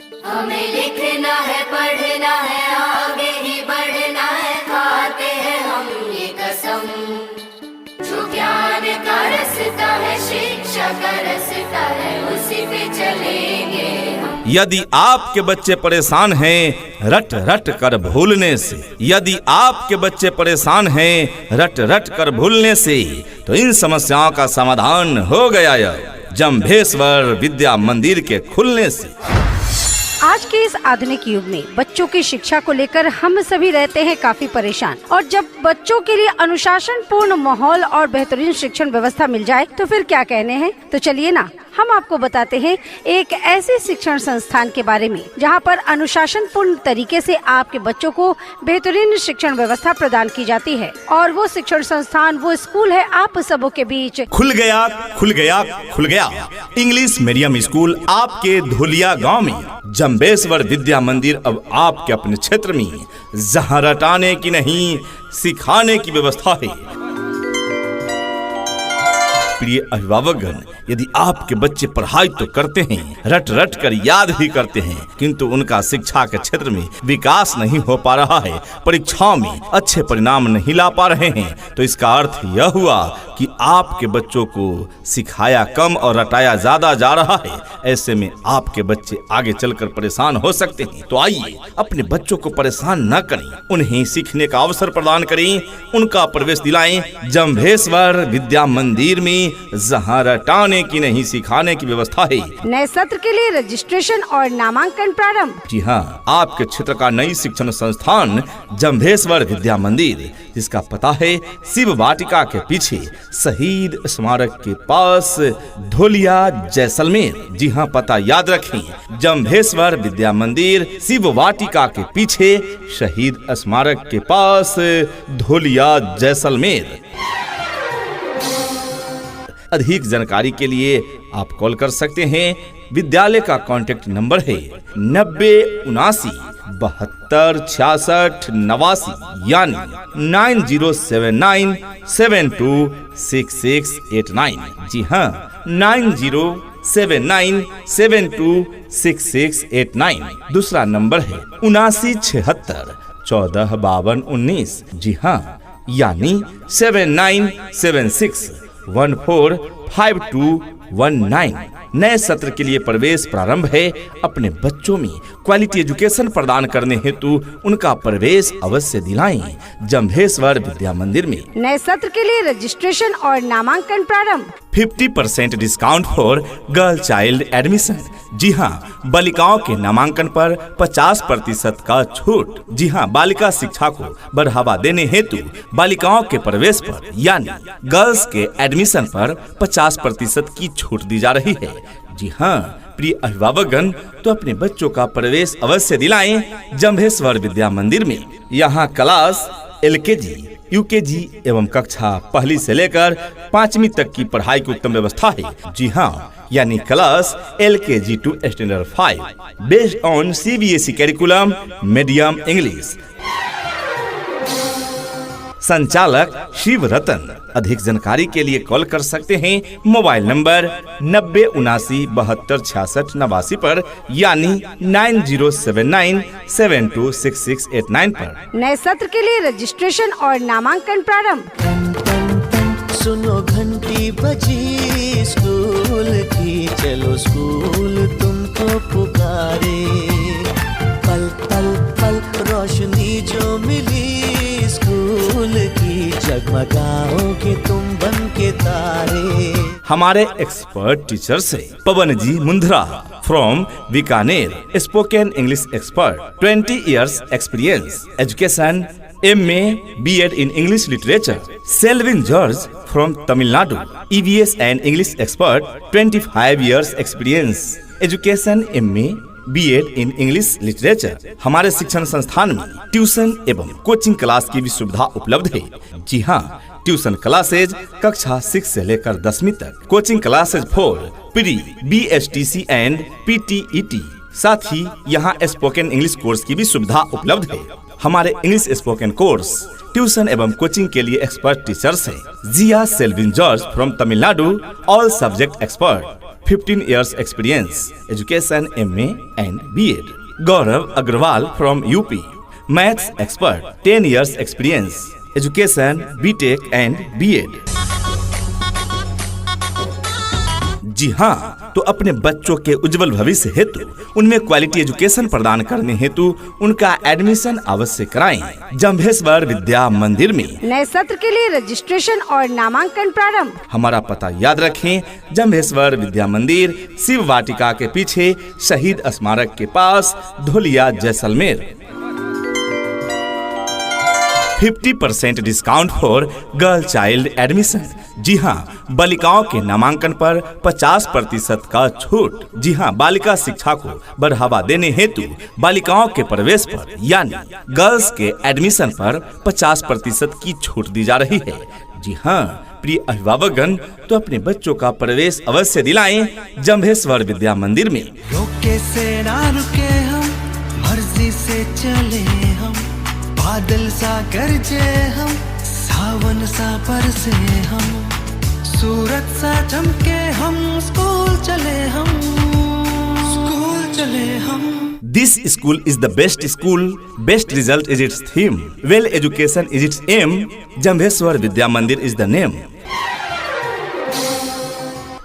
हमें लिखना है, पढ़ना है, आगे ही बढ़ना है, खाते हैं हम ये कसम। जो ज्ञान का रास्ता है, शिक्षा का रास्ता है, उसी पे चलेंगे हम। यदि आपके बच्चे परेशान हैं रट रट कर भूलने से, यदि आपके बच्चे परेशान हैं रट रट कर भूलने से, तो इन समस्याओं का समाधान हो गया जंभेश्वर विद्या मंदिर के खुलने से। आज के इस आधुनिक युग में बच्चों की शिक्षा को लेकर हम सभी रहते हैं काफी परेशान, और जब बच्चों के लिए अनुशासन पूर्ण माहौल और बेहतरीन शिक्षण व्यवस्था मिल जाए तो फिर क्या कहने हैं। तो चलिए ना, हम आपको बताते हैं एक ऐसे शिक्षण संस्थान के बारे में जहां पर अनुशासन पूर्ण तरीके से आपके बच्चों को बेहतरीन शिक्षण व्यवस्था प्रदान की जाती है। और वो शिक्षण संस्थान, वो स्कूल है आप सबों के बीच। खुल गया खुल गया खुल गया इंग्लिश मीडियम स्कूल आपके धुलिया गांव में। जंभेश्वर विद्या मंदिर अब आपके अपने क्षेत्र में, जहां रटाने की नहीं सिखाने की व्यवस्था है। प्रिय अभिभावकगण, यदि आपके बच्चे पढ़ाई तो करते हैं, रट रट कर याद भी करते हैं, किंतु उनका शिक्षा के क्षेत्र में विकास नहीं हो पा रहा है, परीक्षाओं में अच्छे परिणाम नहीं ला पा रहे हैं, तो इसका अर्थ यह हुआ कि आपके बच्चों को सिखाया कम और रटाया ज्यादा जा रहा है। ऐसे में आपके बच्चे आगे चलकर परेशान हो सकते हैं। तो आइए अपने बच्चों को परेशान न करें, उन्हें सीखने का अवसर प्रदान करें, उनका प्रवेश दिलाएं जंभेश्वर विद्या मंदिर में, जहां रटाने की नहीं सिखाने की व्यवस्था है। नए सत्र के लिए रजिस्ट्रेशन और नामांकन प्रारंभ। जी हाँ, आपके क्षेत्र का नई शिक्षण संस्थान जंभेश्वर विद्या मंदिर, जिसका पता है शिव वाटिका के पीछे शहीद स्मारक के पास, धोलिया, जैसलमेर। जी हाँ, पता याद रखें, जंभेश्वर विद्या मंदिर, शिव वाटिका के पीछे, शहीद स्मारक के पास, धोलिया, जैसलमेर। अधिक जानकारी के लिए आप कॉल कर सकते हैं। विद्यालय का कॉन्टेक्ट नंबर है 9079 72 66 89, यानी 9079 72 6689। जी हाँ, 9079 72 6689। दूसरा नंबर है 7976 14 52 19। जी हाँ, यानी 7976 145219। नए सत्र के लिए प्रवेश प्रारंभ है। अपने बच्चों में क्वालिटी एजुकेशन प्रदान करने हेतु उनका प्रवेश अवश्य दिलाएं जंभेश्वर विद्या मंदिर में। नए सत्र के लिए रजिस्ट्रेशन और नामांकन प्रारंभ। 50% discount for girl child admission. जी हाँ, बालिकाओं के नामांकन पर 50% का छूट। जी हाँ, बालिका शिक्षा को बढ़ावा देने हेतु बालिकाओं के प्रवेश पर यानी गर्ल्स के एडमिशन पर 50% की छूट दी जा रही है। जी हाँ, प्रिय अभिभावकगण, तो अपने बच्चों का प्रवेश अवश्य दिलाएं जंभेश्वर विद्या मंदिर में। यहाँ क्लास LKG, UKG एवं कक्षा पहली से लेकर 5वीं तक की पढ़ाई की उत्तम व्यवस्था है। जी हाँ, यानी class LKG to Standard 5 based on CBSE curriculum medium English. संचालक शिव रतन। अधिक जानकारी के लिए कॉल कर सकते हैं मोबाइल नंबर 9079 72 66 89 पर, यानी 9079 72 6689 पर। नए सत्र के लिए रजिस्ट्रेशन और नामांकन प्रारंभ। सुनो घंटी बजी स्कूल की, चलो स्कूल तुमको पुकारे। पल पल पल रोशनी जो मिली स्कूल की, जगमगाओगे तुम बन के तारे। हमारे एक्सपर्ट टीचर से Pawan ji Mundra from Bikaner, spoken English expert, 20 years experience, education, MA, BEd in English Literature. Selvin George from Tamil Nadu, EVS and English expert, 25 years experience, education, MA, BEd in English Literature। हमारे शिक्षण संस्थान में tuition एवं coaching class की भी सुविधा उपलब्ध है। जी हाँ, ट्यूशन क्लासेज कक्षा 6 से लेकर 10वीं तक, coaching classes for pre, BSTC and PTET। साथ ही यहाँ स्पोकन इंग्लिश कोर्स की भी सुविधा उपलब्ध है। हमारे इंग्लिश स्पोकन कोर्स, ट्यूशन एवं कोचिंग के लिए एक्सपर्ट टीचर्स हैं। Jiya Selvin George from Tamil Nadu, all subject expert, 15 years experience, education MA and BEd. Gaurav Agrawal from UP, maths expert, 10 years experience, education BTech and BEd. जी हाँ, तो अपने बच्चों के उज्जवल भविष्य हेतु उनमें क्वालिटी एजुकेशन प्रदान करने हेतु उनका एडमिशन अवश्य कराएं। जंभेश्वर विद्या मंदिर में नए सत्र के लिए रजिस्ट्रेशन और नामांकन प्रारंभ। हमारा पता याद रखें, जंभेश्वर विद्या मंदिर, शिव वाटिका के पीछे, शहीद स्मारक के पास, Dholia, Jaisalmer. 50% discount for girl child admission. जी हाँ, बालिकाओं के नामांकन पर 50% का छूट। जी हाँ, बालिका शिक्षा को बढ़ावा देने हेतु बालिकाओं के प्रवेश पर यानी गर्ल्स के एडमिशन पर 50% की छूट दी जा रही है। जी हाँ, प्रिय अभिभावकगण, तो अपने बच्चों का प्रवेश अवश्य दिलाएं जंभेश्वर विद्या मंदिर में। रोके से ना रुके हम, मर्जी से चले हम, बादल सा गरजे हम, सावन सा बरसे हम, सूरज सा चमके हम, स्कूल चले हम, स्कूल चले हम। This school is the best school, best result is its theme, well education is its aim, Jambheshwar विद्या मंदिर is the name।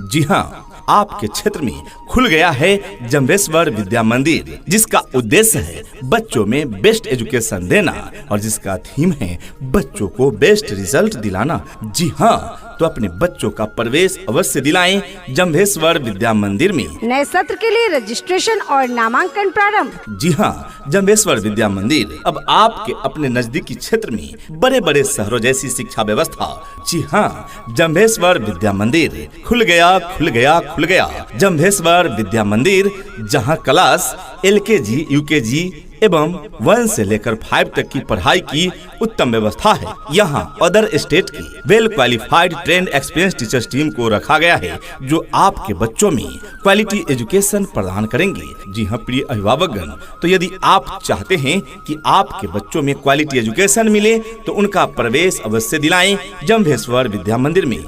जी हाँ, आपके क्षेत्र में खुल गया है जंभेश्वर विद्या मंदिर, जिसका उद्देश्य है बच्चों में बेस्ट एजुकेशन देना और जिसका थीम है बच्चों को बेस्ट रिजल्ट दिलाना। जी हाँ, तो अपने बच्चों का प्रवेश अवश्य दिलाएं जंभेश्वर विद्या मंदिर में। नए सत्र के लिए रजिस्ट्रेशन और नामांकन प्रारंभ। जी हाँ, जंभेश्वर विद्या मंदिर अब आपके अपने नजदीकी क्षेत्र में बड़े बड़े शहरों जैसी शिक्षा व्यवस्था। जी हाँ, जंभेश्वर विद्या मंदिर खुल गया, खुल गया, खुल गया। जंभेश्वर विद्या मंदिर, जहाँ क्लास LKG, UKG एवं 1 से लेकर 5 तक की पढ़ाई की उत्तम व्यवस्था है। यहाँ अदर स्टेट की well qualified trend experience teachers team को रखा गया है, जो आपके बच्चों में क्वालिटी एजुकेशन प्रदान करेंगे। जी हाँ, प्रिय अभिभावकगण, तो यदि आप चाहते हैं कि आपके बच्चों में क्वालिटी एजुकेशन मिले तो उनका प्रवेश अवश्य दिलाएं जंभेश्वर विद्या मंदिर में।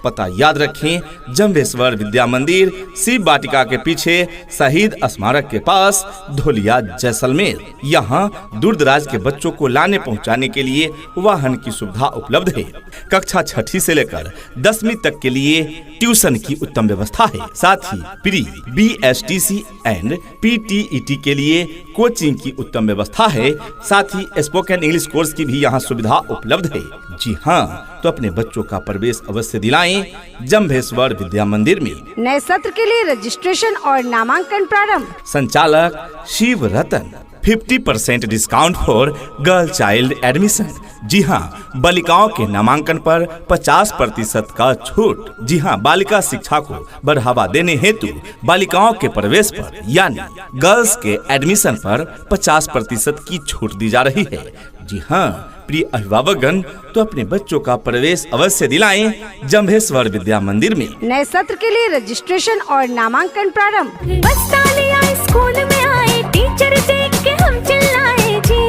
पता याद रखें, जंभेश्वर विद्या मंदिर, शिव वाटिका के पीछे, शहीद स्मारक के पास, धोलिया, जैसलमेर। यहाँ दूर दराज के बच्चों को लाने पहुँचाने के लिए वाहन की सुविधा उपलब्ध है। कक्षा 6ठी से लेकर 10वीं तक के लिए ट्यूशन की उत्तम व्यवस्था है। साथ ही प्री BSTC एंड PTET के लिए कोचिंग की उत्तम व्यवस्था है। साथ ही स्पोकन इंग्लिश कोर्स की भी यहाँ सुविधा उपलब्ध है। जी हाँ, तो अपने बच्चों का प्रवेश अवश्य दिलाएं जंभेश्वर विद्या मंदिर में। नए सत्र के लिए रजिस्ट्रेशन और नामांकन प्रारंभ। संचालक Shiv Ratan. 50% discount for girl child admission. जी हाँ, बालिकाओं के नामांकन पर 50% का छूट। जी हाँ, बालिका शिक्षा को बढ़ावा देने हेतु बालिकाओं के प्रवेश पर यानी गर्ल्स के एडमिशन पर 50% की छूट दी जा रही है। जी हाँ, प्रिय अभिभावकगण, तो अपने बच्चों का प्रवेश अवश्य दिलाएं जंभेश्वर विद्या मंदिर में। नए सत्र के लिए रजिस्ट्रेशन और नामांकन प्रारंभ। बस तालियां स्कूल में आए, टीचर देख के हम चिल्लाए जी,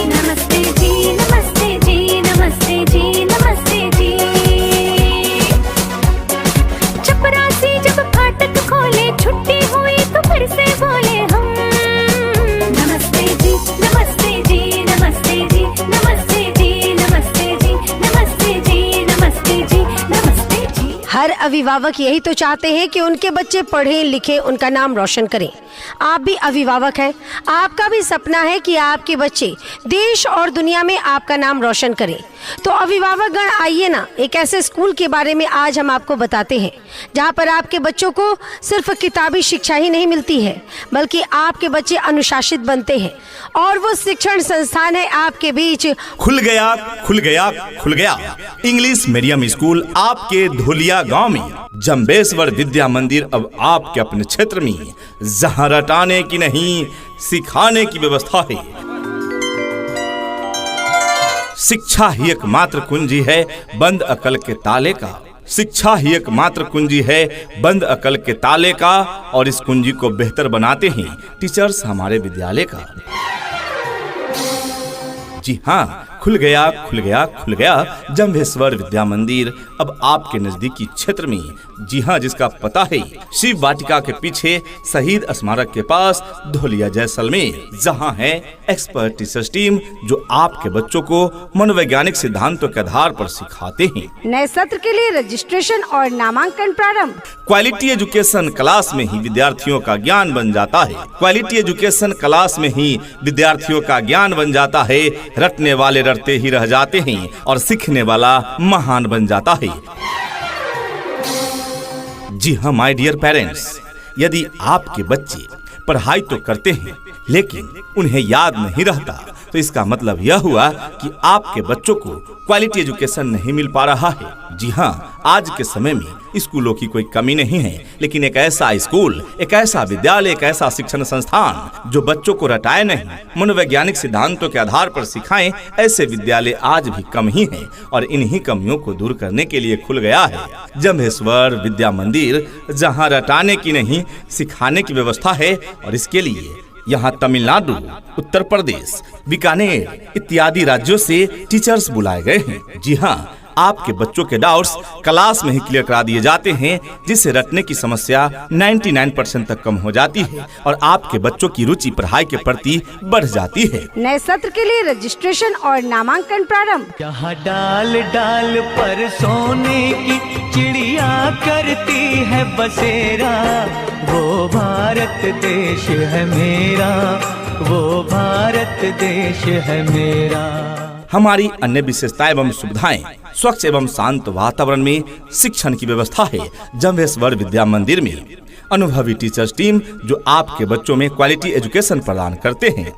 नमस्ते जी, नमस्ते जी, नमस्ते जी, नमस्ते जी। चपरासी जब फाटक खोले, छुट्टी हुई तो फिर से बोले हम, नमस्ते जी, नमस्ते जी, नमस्ते जी, नमस्ते जी, नमस्ते जी, नमस्ते जी, नमस्ते जी, नमस्ते जी। हर अभिभावक यही तो चाहते हैं कि उनके बच्चे पढ़ें लिखें, उनका नाम रोशन करें। आप भी अभिभावक हैं, आपका भी सपना है कि आपके बच्चे देश और दुनिया में आपका नाम रोशन करें। तो अभिभावकगण आइए ना, एक ऐसे स्कूल के बारे में आज हम आपको बताते हैं जहां पर आपके बच्चों को सिर्फ किताबी शिक्षा ही नहीं मिलती है, बल्कि आपके बच्चे अनुशासित बनते हैं और वो शिक्षण संस्थान है आपके बीच। खुल गया, खुल गया, खुल गया इंग्लिश मीडियम स्कूल आपके धोलिया गांव में। जंभेश्वर विद्या मंदिर अब आपके अपने क्षेत्र में, जहां रटाने की नहीं सिखाने की व्यवस्था है। शिक्षा ही एकमात्र कुंजी है बंद अकल के ताले का। शिक्षा ही एकमात्र कुंजी है बंद अकल के ताले का, और इस कुंजी को बेहतर बनाते हैं टीचर्स हमारे विद्यालय का। जी हाँ, खुल गया जंभेश्वर विद्या मंदिर अब आपके नजदीकी क्षेत्र में। जी हाँ, जिसका पता है शिव वाटिका के पीछे शहीद स्मारक के पास धोलिया जैसलमेर, जहाँ है एक्सपर्ट टीचर्स टीम जो आपके बच्चों को मनोवैज्ञानिक सिद्धांतों के आधार पर सिखाते हैं। नए सत्र के लिए रजिस्ट्रेशन और नामांकन प्रारंभ। क्वालिटी एजुकेशन क्लास में ही विद्यार्थियों का ज्ञान बन जाता है। क्वालिटी एजुकेशन क्लास में ही विद्यार्थियों का ज्ञान बन जाता है। रटने वाले रटते ही रह जाते हैं और सीखने वाला महान बन जाता है। जी हाँ माय डियर पेरेंट्स, यदि आपके बच्चे पढ़ाई तो करते हैं लेकिन उन्हें याद नहीं रहता तो इसका मतलब यह हुआ कि आपके बच्चों को क्वालिटी एजुकेशन नहीं मिल पा रहा है। जी हाँ, आज के समय में स्कूलों की कोई कमी नहीं है, लेकिन एक ऐसा स्कूल, एक ऐसा विद्यालय, एक ऐसा शिक्षण संस्थान जो बच्चों को रटाए नहीं, मनोवैज्ञानिक सिद्धांतों के आधार पर सिखाएं, ऐसे विद्यालय आज भी कम ही हैं। और इन्हीं कमियों को दूर करने के लिए खुल गया है जंभेश्वर विद्या मंदिर, जहाँ रटाने की नहीं सिखाने की व्यवस्था है। और इसके लिए यहाँ तमिलनाडु, उत्तर प्रदेश, बीकानेर इत्यादि राज्यों से टीचर्स बुलाए गए हैं। जी हाँ, आपके बच्चों के डाउट्स क्लास में ही क्लियर करा दिए जाते हैं, जिससे रटने की समस्या 99% तक कम हो जाती है और आपके बच्चों की रुचि पढ़ाई के प्रति बढ़ जाती है। नए सत्र के लिए रजिस्ट्रेशन और नामांकन प्रारंभ। यहाँ डाल डाल पर सोने की चिड़िया करती है बसेरा, वो भारत देश है मेरा, वो भारत देश है मेरा। हमारी अन्य विशेषताएं एवं सुविधाएं स्वच्छ एवं शांत वातावरण में शिक्षण की व्यवस्था है जंभेश्वर विद्या मंदिर में। अनुभवी टीचर्स टीम जो आपके बच्चों में क्वालिटी एजुकेशन प्रदान करते हैं।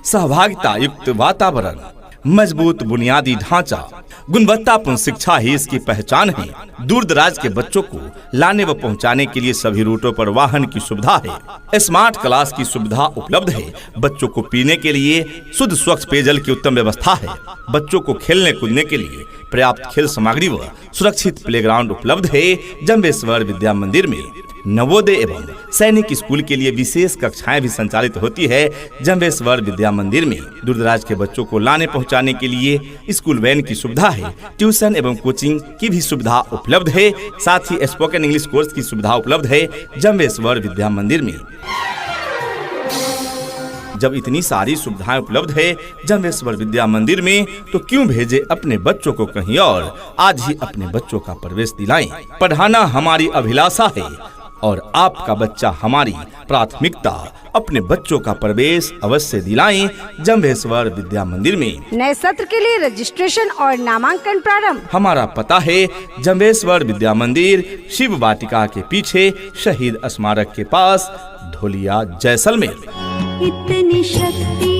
सहभागिता युक्त वातावरण, मजबूत बुनियादी ढांचा, गुणवत्तापूर्ण शिक्षा ही इसकी पहचान है। दूर दराज के बच्चों को लाने व पहुंचाने के लिए सभी रूटों पर वाहन की सुविधा है। स्मार्ट क्लास की सुविधा उपलब्ध है। बच्चों को पीने के लिए शुद्ध स्वच्छ पेयजल की उत्तम व्यवस्था है। बच्चों को खेलने कूदने के लिए पर्याप्त खेल सामग्री व सुरक्षित प्लेग्राउंड उपलब्ध है जंभेश्वर विद्या मंदिर में। नवोदय एवं सैनिक स्कूल के लिए विशेष कक्षाएं भी संचालित होती है जंभेश्वर विद्या मंदिर में। दूरदराज के बच्चों को लाने पहुंचाने के लिए स्कूल वैन की सुविधा है। ट्यूशन एवं कोचिंग की भी सुविधा उपलब्ध है। साथ ही स्पोकन इंग्लिश कोर्स की सुविधा उपलब्ध है जंभेश्वर विद्या मंदिर में। जब इतनी सारी सुविधाएं उपलब्ध है जंभेश्वर विद्या मंदिर में, तो क्यों भेजे अपने बच्चों को कहीं और। आज ही अपने बच्चों का प्रवेश दिलाएं। पढ़ाना हमारी अभिलाषा है और आपका बच्चा हमारी प्राथमिकता। अपने बच्चों का प्रवेश अवश्य दिलाएं जंभेश्वर विद्या मंदिर में। नए सत्र के लिए रजिस्ट्रेशन और नामांकन प्रारंभ। हमारा पता है जंभेश्वर विद्या मंदिर, शिव वाटिका के पीछे, शहीद स्मारक के पास, धोलिया जैसलमेर। इतनी शक्ति